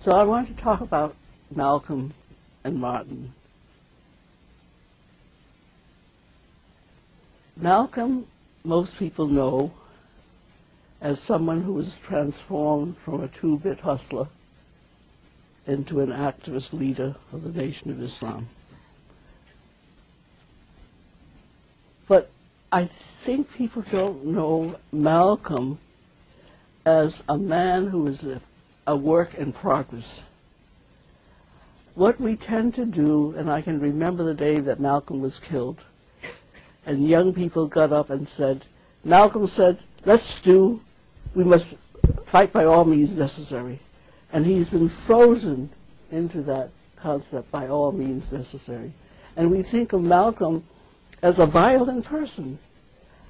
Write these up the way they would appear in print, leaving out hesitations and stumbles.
So I want to talk about Malcolm and Martin. Malcolm, most people know as someone who was transformed from a two-bit hustler into an activist leader of the Nation of Islam. But I think people don't know Malcolm as a man who is a work in progress. What we tend to do, and I can remember the day that Malcolm was killed, and young people got up and said, Malcolm said, we must fight by all means necessary. And he's been frozen into that concept, by all means necessary. And we think of Malcolm as a violent person.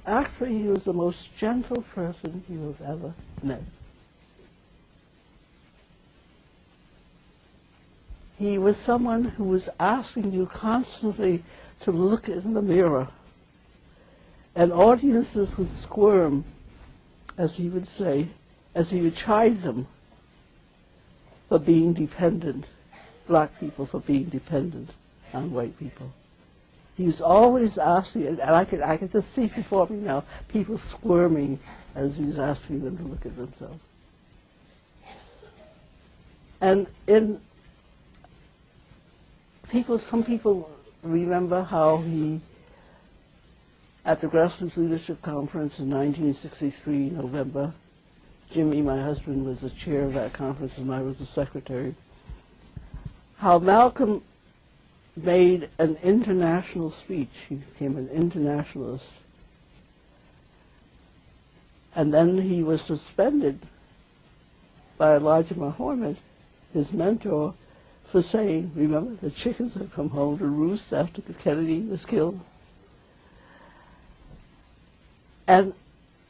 Actually, he was the most gentle person you have ever met. He was someone who was asking you constantly to look in the mirror. And audiences would squirm, as he would say, as he would chide them for being dependent, black people for being dependent on white people. He was always asking, and I can just see before me now, people squirming as he was asking them to look at themselves. And some people remember how he, at the Grassroots Leadership Conference in 1963, November, Jimmy, my husband, was the chair of that conference and I was the secretary, how Malcolm made an international speech. He became an internationalist. And then he was suspended by Elijah Muhammad, his mentor, for saying, remember, the chickens have come home to roost after Kennedy was killed. And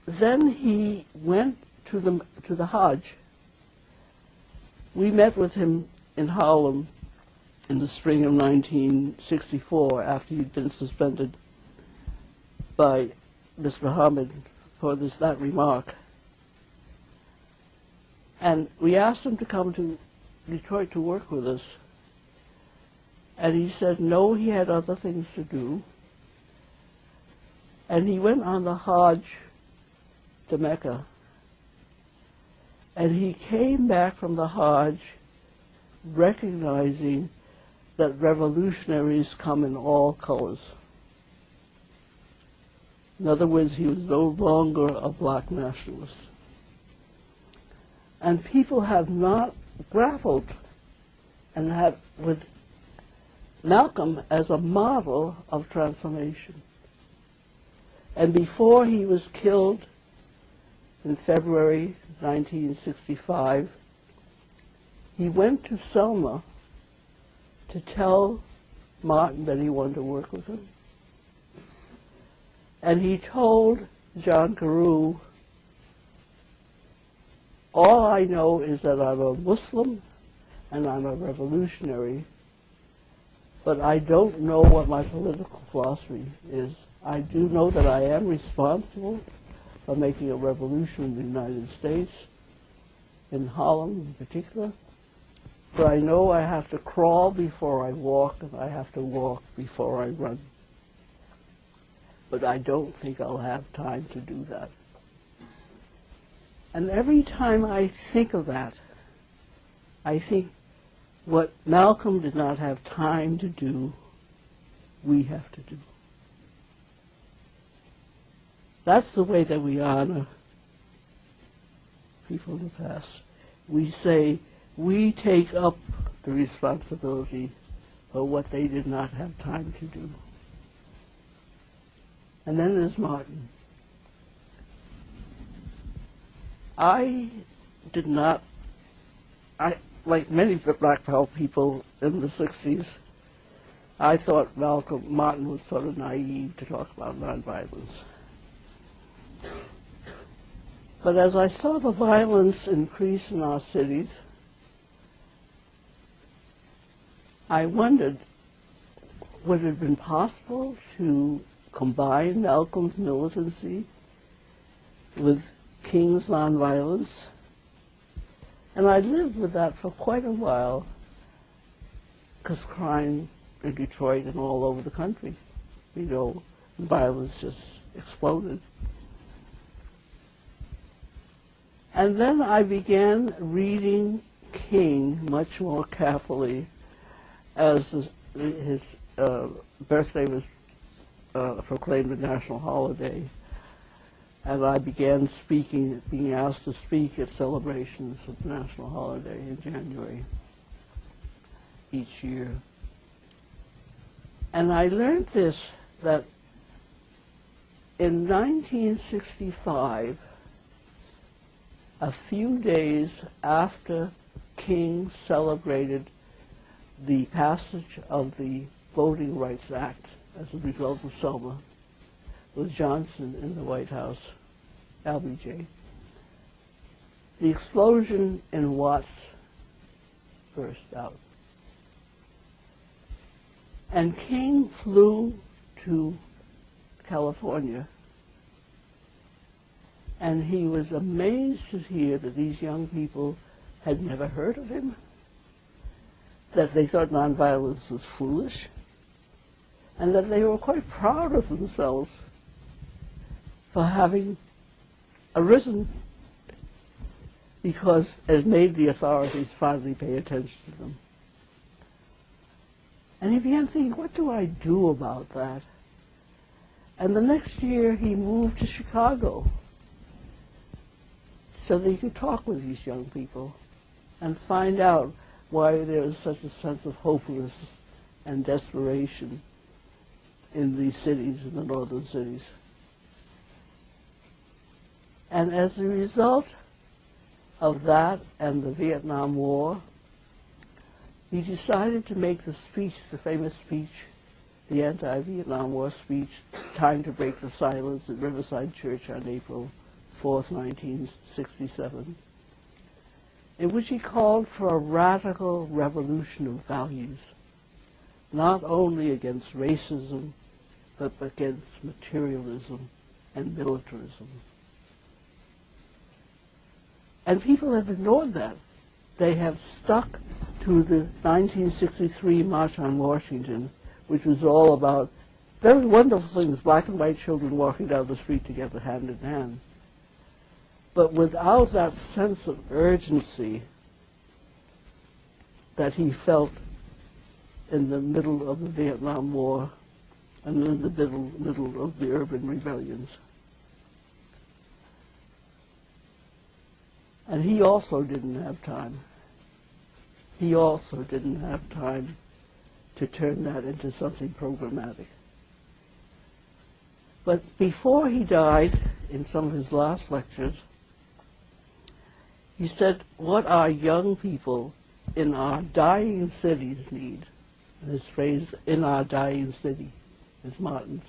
then he went to the Hajj. We met with him in Harlem in the spring of 1964 after he'd been suspended by Mr. Muhammad for that remark. And we asked him to come to Detroit to work with us. And he said no, he had other things to do. And he went on the Hajj to Mecca. And he came back from the Hajj recognizing that revolutionaries come in all colors. In other words, he was no longer a black nationalist. And people have not grappled and had with Malcolm as a model of transformation. And before he was killed in February 1965, he went to Selma to tell Martin that he wanted to work with him. And he told John Carew, all I know is that I'm a Muslim and I'm a revolutionary, but I don't know what my political philosophy is. I do know that I am responsible for making a revolution in the United States, in Harlem in particular, but I know I have to crawl before I walk and I have to walk before I run. But I don't think I'll have time to do that. And every time I think of that, I think what Malcolm did not have time to do, we have to do. That's the way that we honor people in the past. We say, we take up the responsibility for what they did not have time to do. And then there's Martin. I did not, like many black power people in the 60s, I thought Martin was sort of naive to talk about nonviolence. But as I saw the violence increase in our cities, I wondered, would it have been possible to combine Malcolm's militancy with King's nonviolence? And I lived with that for quite a while, because crime in Detroit and all over the country, violence just exploded. And then I began reading King much more carefully as his birthday was proclaimed a national holiday. And I began being asked to speak at celebrations of the national holiday in January each year. And I learned this, that in 1965, a few days after King celebrated the passage of the Voting Rights Act as a result of Selma, with Johnson in the White House, LBJ, the explosion in Watts burst out. And King flew to California, and he was amazed to hear that these young people had never heard of him, that they thought nonviolence was foolish, and that they were quite proud of themselves for having arisen because it made the authorities finally pay attention to them. And he began thinking, what do I do about that? And the next year he moved to Chicago so that he could talk with these young people and find out why there was such a sense of hopelessness and desperation in these cities, in the northern cities. And as a result of that and the Vietnam War, he decided to make the speech, the famous speech, the anti-Vietnam War speech, Time to Break the Silence at Riverside Church on April 4th, 1967, in which he called for a radical revolution of values, not only against racism, but against materialism and militarism. And people have ignored that. They have stuck to the 1963 March on Washington, which was all about very wonderful things, black and white children walking down the street together hand in hand. But without that sense of urgency that he felt in the middle of the Vietnam War and in the middle of the urban rebellions. And he also didn't have time. He also didn't have time to turn that into something programmatic. But before he died, in some of his last lectures, he said, what our young people in our dying cities need, and his phrase, in our dying city, is Martin's.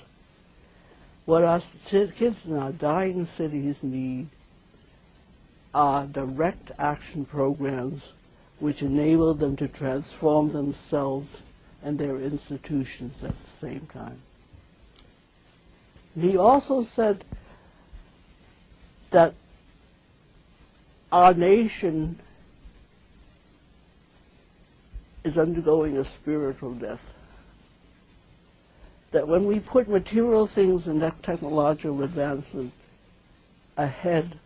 What our kids in our dying cities need are direct action programs which enable them to transform themselves and their institutions at the same time. He also said that our nation is undergoing a spiritual death. That when we put material things and technological advancement ahead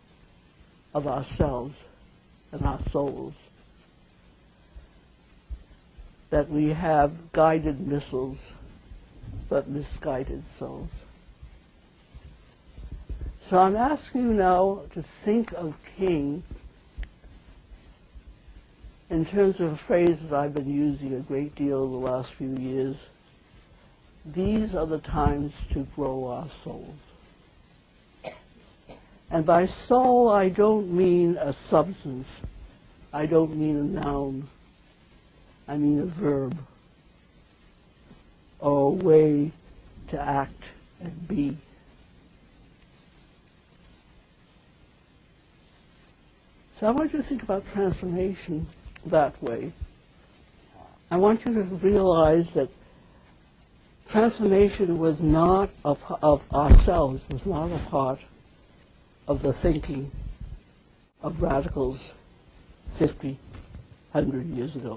of ourselves and our souls, that we have guided missiles but misguided souls. So I'm asking you now to think of King in terms of a phrase that I've been using a great deal the last few years. These are the times to grow our souls. And by soul, I don't mean a substance. I don't mean a noun. I mean a verb, or a way to act and be. So I want you to think about transformation that way. I want you to realize that transformation was not of ourselves, was not a part of the thinking of radicals 50, 100 years ago.